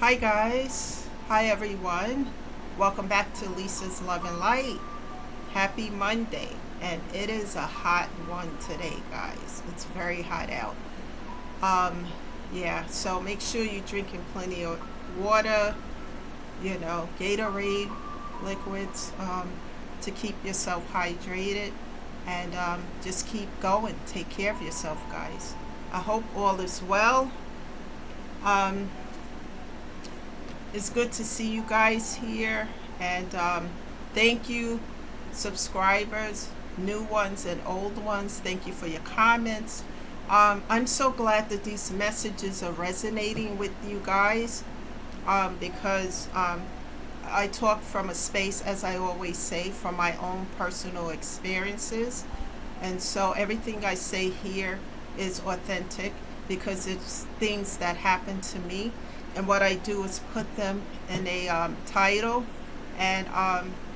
Hi guys, hi everyone. Welcome back to Lisa's Love and Light. Happy Monday, and it is a hot one today, guys. It's very hot out. Um, so make sure you're drinking plenty of water, Gatorade, liquids, to keep yourself hydrated, and just keep going. Take care of yourself, guys. I hope all is well. Um, It's good to see you guys here, and thank you, subscribers, new ones and old ones. Thank you for your comments. I'm so glad that these messages are resonating with you guys because I talk from a space, as I always say, from my own personal experiences. And so everything I say here is authentic because it's things that happen to me. And what I do is put them in a title and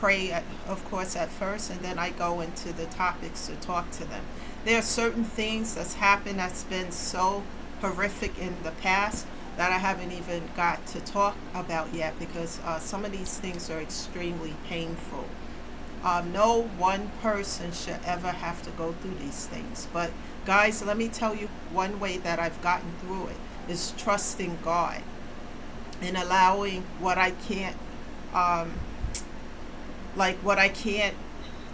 pray, of course, at first, and then I go into the topics to talk to them. There are certain things that's happened that's been so horrific in the past that I haven't even got to talk about yet because some of these things are extremely painful. No one person should ever have to go through these things. But guys, let me tell you one way that I've gotten through it is trusting God and allowing what I can't, what I can't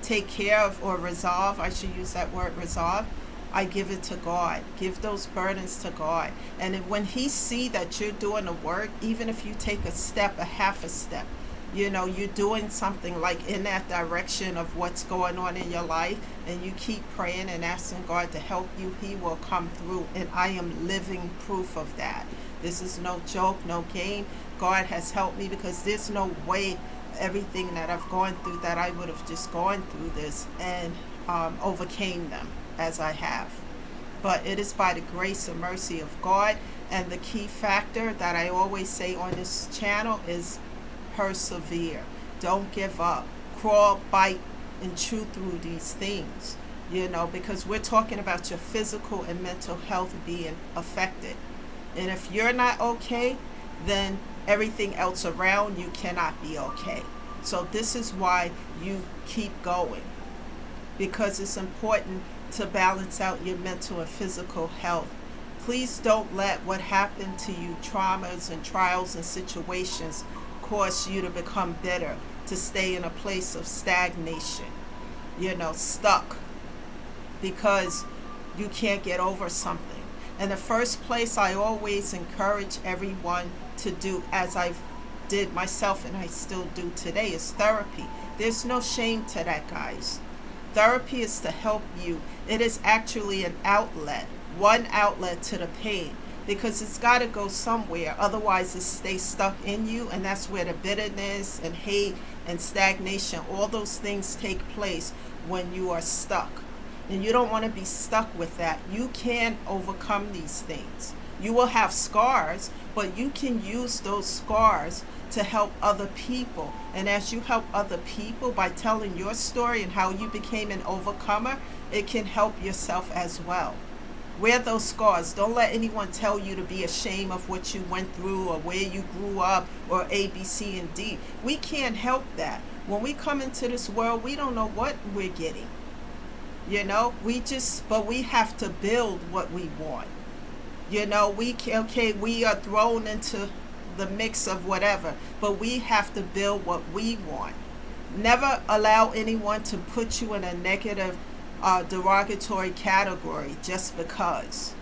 take care of or resolve. I should use that word, resolve. I give it to God. Give those burdens to God. And when He see that you're doing the work, even if you take a step, a half a step, you're doing something like in that direction of what's going on in your life, and you keep praying and asking God to help you, He will come through. And I am living proof of that. This is no joke, no game. God has helped me because there's no way everything that I've gone through that I would have just gone through this and overcame them as I have. But it is by the grace and mercy of God. And the key factor that I always say on this channel is persevere. Don't give up. Crawl, bite, and chew through these things, because we're talking about your physical and mental health being affected. And if you're not okay, then everything else around you cannot be okay. So this is why you keep going, because it's important to balance out your mental and physical health. Please don't let what happened to you, traumas and trials and situations, cause you to become bitter, to stay in a place of stagnation, stuck because you can't get over something. In the first place, I always encourage everyone to do, as I did myself and I still do today, is therapy. There's no shame to that, guys. Therapy is to help you. It is actually an outlet, one outlet to the pain, because it's got to go somewhere. Otherwise, it stays stuck in you, and that's where the bitterness and hate and stagnation, all those things take place when you are stuck. And you don't want to be stuck with that. You can overcome these things. You will have scars, but you can use those scars to help other people. And as you help other people by telling your story and how you became an overcomer, it can help yourself as well. Wear those scars. Don't let anyone tell you to be ashamed of what you went through or where you grew up or A, B, C, and D. We can't help that. When we come into this world, we don't know what we're getting. But we have to build what we want. We are thrown into the mix of whatever, but we have to build what we want. Never allow anyone to put you in a negative, derogatory category just because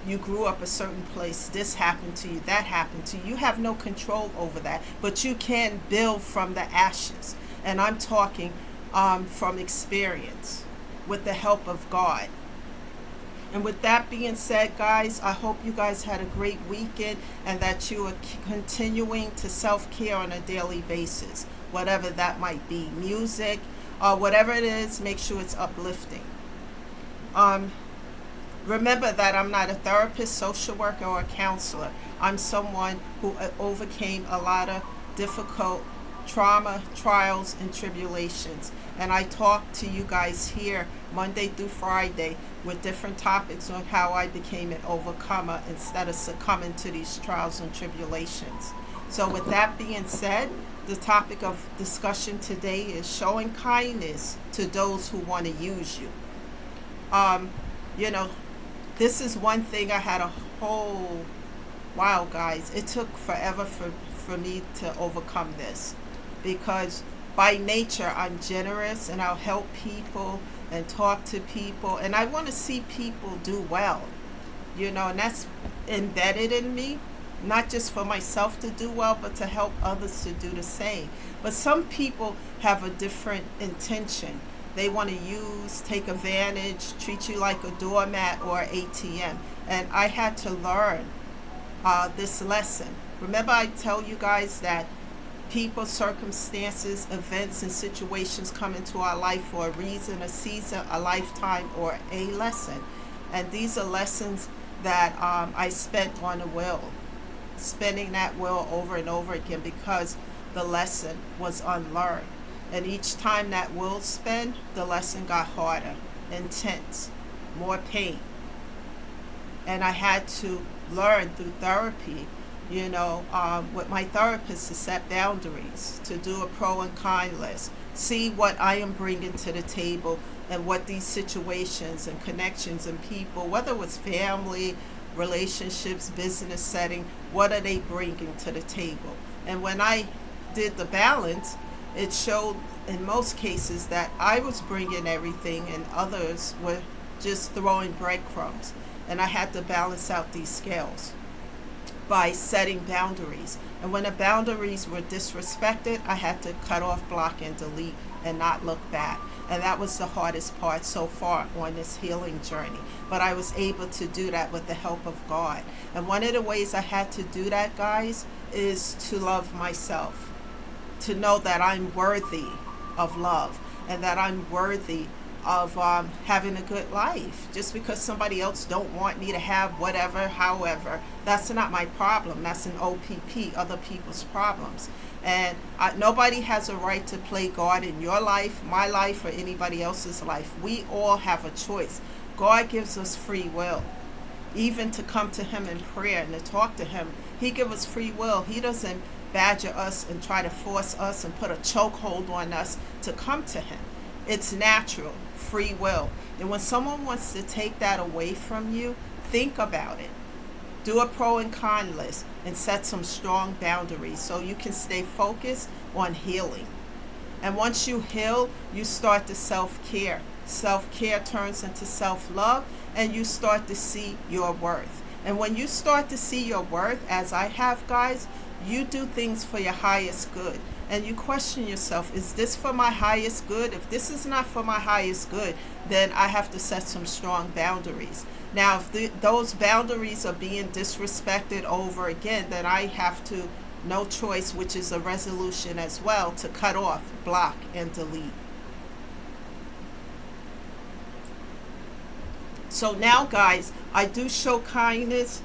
you grew up a certain place, this happened to you, that happened to you. You have no control over that, but you can build from the ashes. And I'm talking from experience, with the help of God. And with that being said, guys, I hope you guys had a great weekend and that you are continuing to self-care on a daily basis, whatever that might be. Music, whatever it is, make sure it's uplifting. Remember that I'm not a therapist, social worker, or a counselor. I'm someone who overcame a lot of difficult trauma, trials, and tribulations. And I talk to you guys here Monday through Friday with different topics on how I became an overcomer instead of succumbing to these trials and tribulations. So, with that being said, the topic of discussion today is showing kindness to those who want to use you. Um, you know, this is one thing I had a whole wow, guys, it took forever for me to overcome this because by nature I'm generous and I'll help people and talk to people and I want to see people do well, and that's embedded in me, not just for myself to do well, but to help others to do the same. But some people have a different intention. They want to take advantage, treat you like a doormat or ATM. And I had to learn this lesson. Remember, I tell you guys that people, circumstances, events, and situations come into our life for a reason, a season, a lifetime, or a lesson. And these are lessons that I spent on a will, spinning that wheel over and over again because the lesson was unlearned. And each time that wheel spin, the lesson got harder, intense, more pain. And I had to learn through therapy, with my therapist to set boundaries, to do a pro and con list, see what I am bringing to the table and what these situations and connections and people, whether it was family, relationships, business setting, what are they bringing to the table? And when I did the balance, it showed in most cases that I was bringing everything and others were just throwing breadcrumbs. And I had to balance out these scales by setting boundaries. And when the boundaries were disrespected, I had to cut off, block, and delete and not look back. And that was the hardest part so far on this healing journey. But I was able to do that with the help of God. And one of the ways I had to do that, guys, is to love myself, to know that I'm worthy of love and that I'm worthy of having a good life. Just because somebody else don't want me to have whatever, however, that's not my problem. That's an OPP, other people's problems. And nobody has a right to play God in your life, my life, or anybody else's life. We all have a choice. God gives us free will, even to come to Him in prayer and to talk to Him. He gives us free will. He doesn't badger us and try to force us and put a chokehold on us to come to Him. It's natural, free will. And when someone wants to take that away from you, think about it. Do a pro and con list and set some strong boundaries so you can stay focused on healing. And once you heal, you start the self-care. Self-care turns into self-love and you start to see your worth. And when you start to see your worth, as I have, guys, you do things for your highest good. And you question yourself, is this for my highest good? If this is not for my highest good, then I have to set some strong boundaries. Now, if those boundaries are being disrespected over again, then I have to, no choice, which is a resolution as well, to cut off, block, and delete. So now, guys, I do show kindness.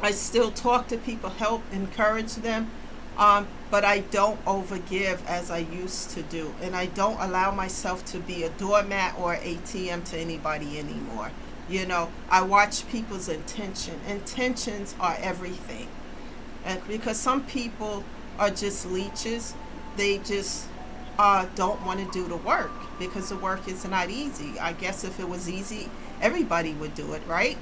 I still talk to people, help, encourage them. But I don't overgive as I used to do. And I don't allow myself to be a doormat or ATM to anybody anymore. I watch people's intention. Intentions are everything. And because some people are just leeches, they just don't want to do the work because the work is not easy. I guess if it was easy, everybody would do it, right?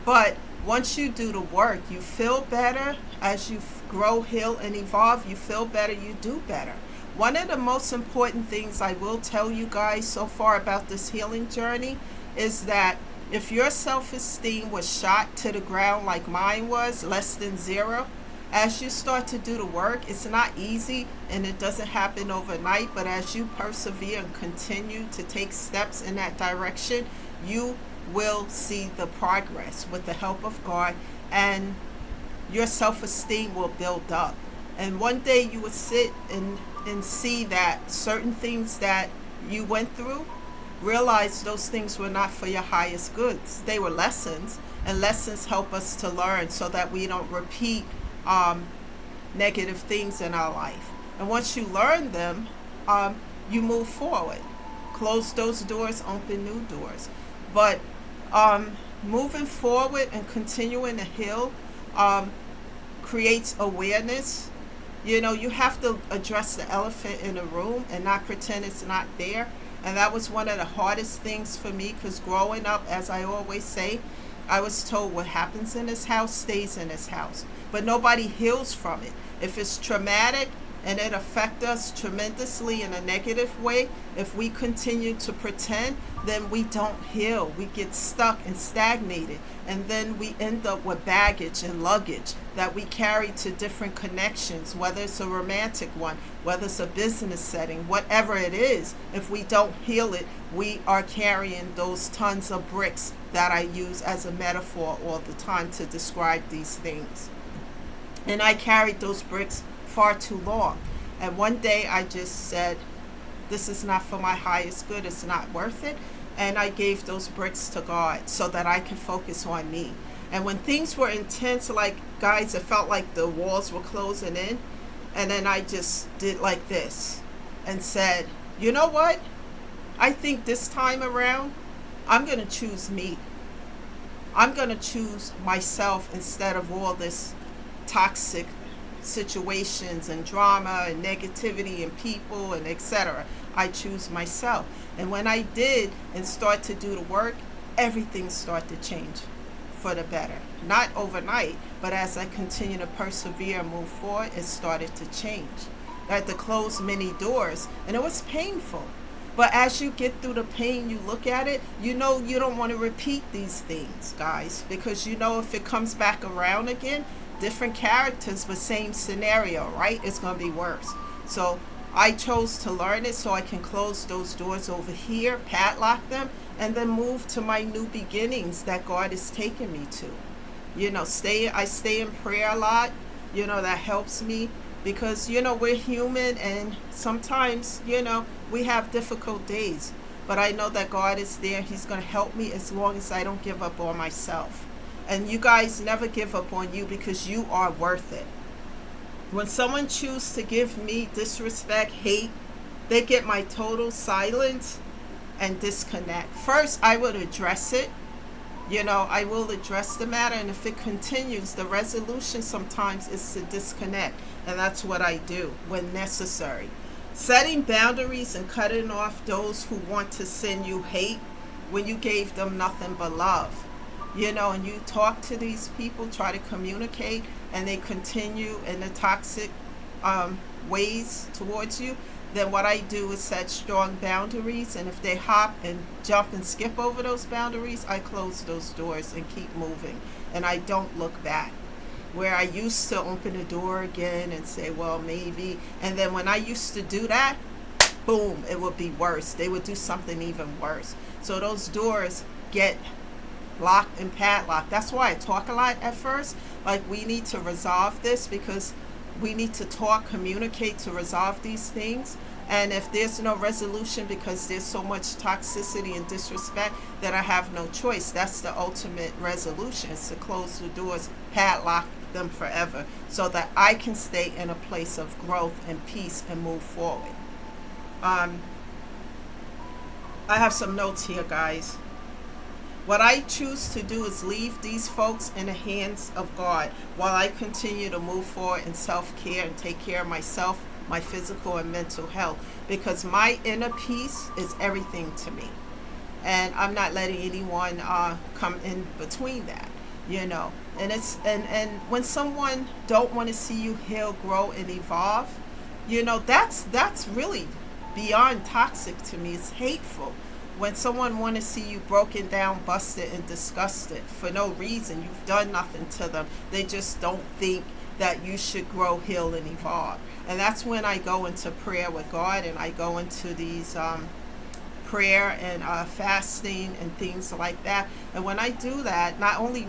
But once you do the work, you feel better. As you grow, heal, and evolve, you feel better, you do better. One of the most important things I will tell you guys so far about this healing journey is that if your self-esteem was shot to the ground like mine was, less than zero, as you start to do the work, it's not easy and it doesn't happen overnight, but as you persevere and continue to take steps in that direction, you will see the progress with the help of God, and your self-esteem will build up. And one day you will sit and see that certain things that you went through, realize those things were not for your highest goods. They were lessons, and lessons help us to learn so that we don't repeat negative things in our life. And once you learn them, you move forward. Close those doors, open new doors. But moving forward and continuing to heal creates awareness. You know, you have to address the elephant in the room and not pretend it's not there. And that was one of the hardest things for me, because growing up, as I always say, I was told what happens in this house stays in this house. But nobody heals from it. If it's traumatic and it affects us tremendously in a negative way, if we continue to pretend, then we don't heal. We get stuck and stagnated. And then we end up with baggage and luggage that we carry to different connections, whether it's a romantic one, whether it's a business setting, whatever it is. If we don't heal it, we are carrying those tons of bricks that I use as a metaphor all the time to describe these things. And I carried those bricks far too long. And one day I just said, this is not for my highest good, it's not worth it. And I gave those bricks to God so that I could focus on me. And when things were intense, like, guys, it felt like the walls were closing in. And then I just did like this and said, you know what? I think this time around, I'm going to choose me. I'm going to choose myself instead of all this toxic situations and drama and negativity and people and etc. I choose myself. And when I did and start to do the work, everything started to change for the better. Not overnight, but as I continue to persevere and move forward, it started to change. I had to close many doors, and it was painful. But as you get through the pain, you look at it, you know you don't want to repeat these things, guys, because you know if it comes back around again, different characters, but same scenario, right? It's going to be worse. So I chose to learn it so I can close those doors over here, padlock them, and then move to my new beginnings that God is taking me to. You know, I stay in prayer a lot. You know, that helps me because, you know, we're human and sometimes, you know, we have difficult days. But I know that God is there. He's going to help me as long as I don't give up on myself. And you guys never give up on you because you are worth it. When someone chooses to give me disrespect, hate, they get my total silence and disconnect. First, I would address it. You know, I will address the matter. And if it continues, the resolution sometimes is to disconnect. And that's what I do when necessary. Setting boundaries and cutting off those who want to send you hate when you gave them nothing but love. You know, and you talk to these people, try to communicate, and they continue in the toxic ways towards you, then what I do is set strong boundaries. And if they hop and jump and skip over those boundaries, I close those doors and keep moving. And I don't look back. Where I used to open the door again and say, well, maybe. And then when I used to do that, boom, it would be worse. They would do something even worse. So those doors get locked and padlocked. That's why I talk a lot at first. Like, we need to resolve this because we need to talk, communicate to resolve these things. And if there's no resolution because there's so much toxicity and disrespect, then I have no choice. That's the ultimate resolution, is to close the doors, padlock them forever, so that I can stay in a place of growth and peace and move forward. I have some notes here, guys. What I choose to do is leave these folks in the hands of God while I continue to move forward in self-care and take care of myself, my physical and mental health, because my inner peace is everything to me. And I'm not letting anyone come in between that, you know. And it's and when someone don't want to see you heal, grow, and evolve, you know, that's really beyond toxic to me. It's hateful. When someone want to see you broken down, busted, and disgusted for no reason, you've done nothing to them. They just don't think that you should grow, heal, and evolve. And that's when I go into prayer with God, and I go into these prayer and fasting and things like that. And when I do that, not only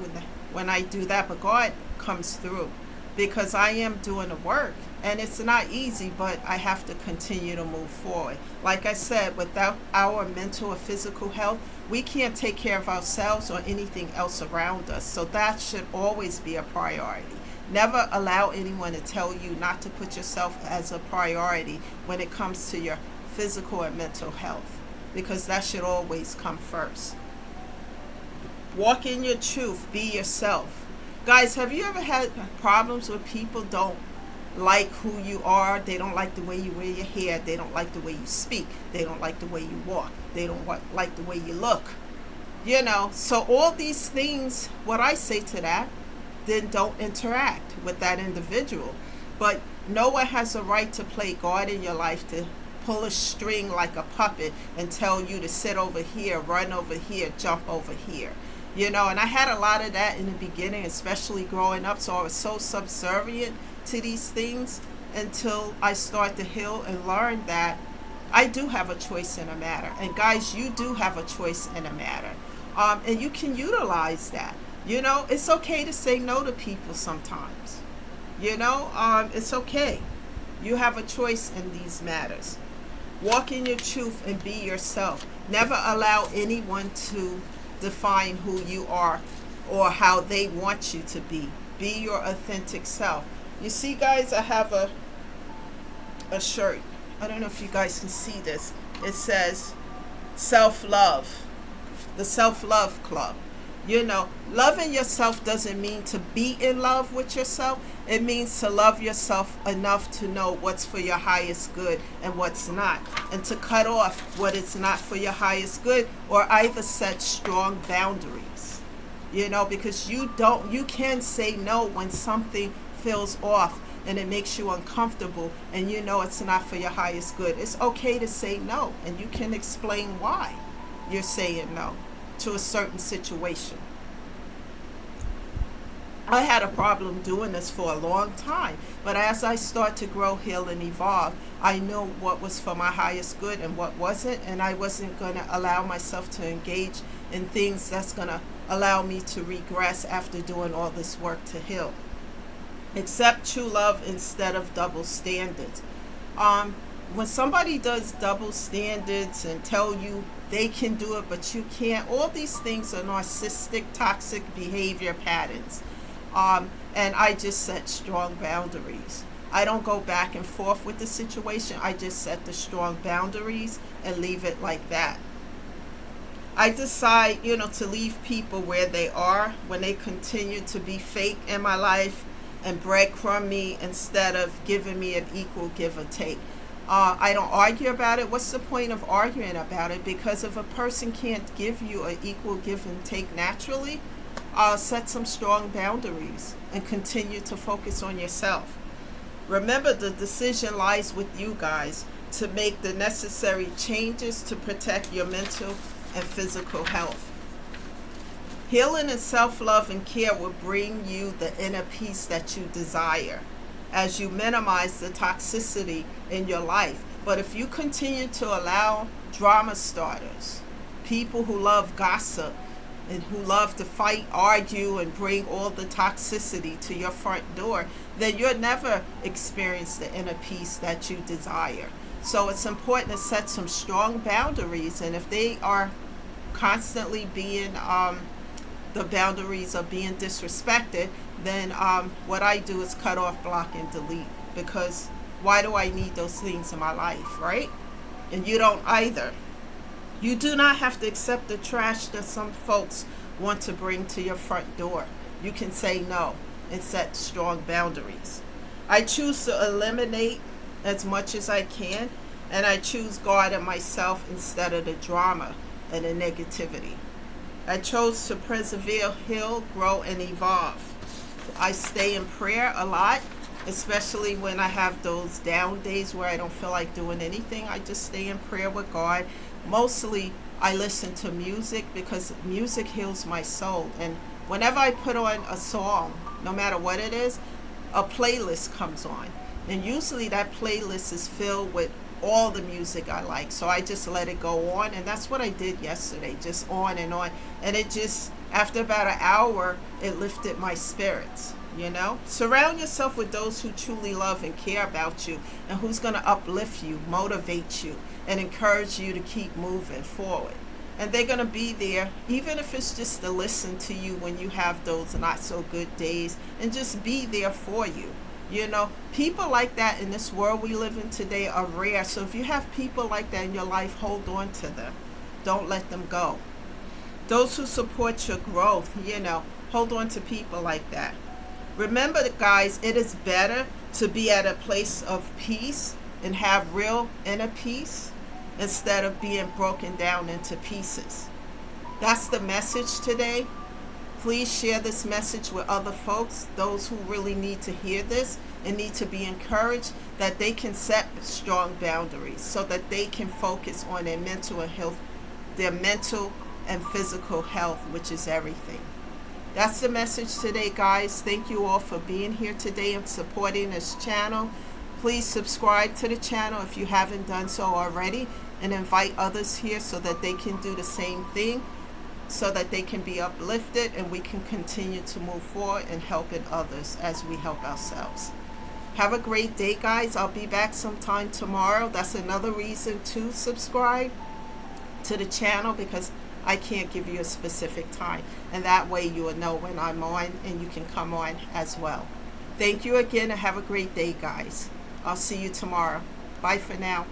when I do that, but God comes through. because I am doing the work. And it's not easy, but I have to continue to move forward. Like I said, without our mental or physical health, we can't take care of ourselves or anything else around us. So that should always be a priority. Never allow anyone to tell you not to put yourself as a priority when it comes to your physical and mental health, because that should always come first. Walk in your truth, be yourself. Guys, have you ever had problems with people don't like who you are? They don't like the way you wear your hair. They don't like the way you speak. They don't like the way you walk. They don't like the way you look. So all these things, what I say to that, then don't interact with that individual. But no one has a right to play God in your life, to pull a string like a puppet and tell you to sit over here, run over here, jump over here. And I had a lot of that in the beginning, especially growing up. So I was so subservient to these things until I start to heal and learn that I do have a choice in a matter. And guys, you do have a choice in a matter. And you can utilize that. It's okay to say no to people sometimes. It's okay. You have a choice in these matters. Walk in your truth and be yourself. Never allow anyone to define who you are or how they want you to be. Be your authentic self. You see, guys, I have a shirt. I don't know if you guys can see this. It says self-love, the self-love club. Loving yourself doesn't mean to be in love with yourself. It means to love yourself enough to know what's for your highest good and what's not, and to cut off what is not for your highest good, or either set strong boundaries. Because you can say no when something feels off and it makes you uncomfortable, and it's not for your highest good. It's okay to say no, and you can explain why you're saying no to a certain situation. I had a problem doing this for a long time, but as I start to grow, heal, and evolve, I knew what was for my highest good and what wasn't, and I wasn't going to allow myself to engage in things that's going to allow me to regress after doing all this work to heal. Accept true love instead of double standards. When somebody does double standards and tell you they can do it but you can't, all these things are narcissistic, toxic behavior patterns. And I just set strong boundaries. I don't go back and forth with the situation. I just set the strong boundaries and leave it like that. I decide, to leave people where they are when they continue to be fake in my life and breadcrumb me instead of giving me an equal give or take. I don't argue about it. What's the point of arguing about it? Because if a person can't give you an equal give and take naturally, set some strong boundaries and continue to focus on yourself. Remember, the decision lies with you guys to make the necessary changes to protect your mental and physical health. Healing and self-love and care will bring you the inner peace that you desire as you minimize the toxicity in your life. But if you continue to allow drama starters, people who love gossip and who love to fight, argue, and bring all the toxicity to your front door, then you'll never experience the inner peace that you desire. So it's important to set some strong boundaries, and if they are constantly being the boundaries are being disrespected, then what I do is cut off, block, and delete. Because why do I need those things in my life, right? And you don't either. You do not have to accept the trash that some folks want to bring to your front door. You can say no and set strong boundaries. I choose to eliminate as much as I can, and I choose God and myself instead of the drama and the negativity. I chose to persevere, heal, grow, and evolve. I stay in prayer a lot, especially when I have those down days where I don't feel like doing anything. I just stay in prayer with God. Mostly I listen to music because music heals my soul. And whenever I put on a song, no matter what it is, a playlist comes on. And usually that playlist is filled with all the music I like. So I just let it go on. And that's what I did yesterday, just on and on. And it just, after about an hour, it lifted my spirits. You know, surround yourself with those who truly love and care about you, and who's going to uplift you, motivate you, and encourage you to keep moving forward. And they're going to be there, even if it's just to listen to you when you have those not so good days, and just be there for you. You know, people like that in this world we live in today are rare. So if you have people like that in your life, hold on to them. Don't let them go. Those who support your growth, you know, hold on to people like that. Remember, guys, it is better to be at a place of peace and have real inner peace instead of being broken down into pieces. That's the message today. Please share this message with other folks, those who really need to hear this and need to be encouraged that they can set strong boundaries so that they can focus on their mental and health, their mental and physical health, which is everything. That's the message today, guys. Thank you all for being here today and supporting this channel. Please subscribe to the channel if you haven't done so already, and invite others here so that they can do the same thing, so that they can be uplifted and we can continue to move forward and helping others as we help ourselves. Have a great day, guys. I'll be back sometime tomorrow. That's another reason to subscribe to the channel, because I can't give you a specific time, and that way you will know when I'm on and you can come on as well. Thank you again, and have a great day, guys. I'll see you tomorrow. Bye for now.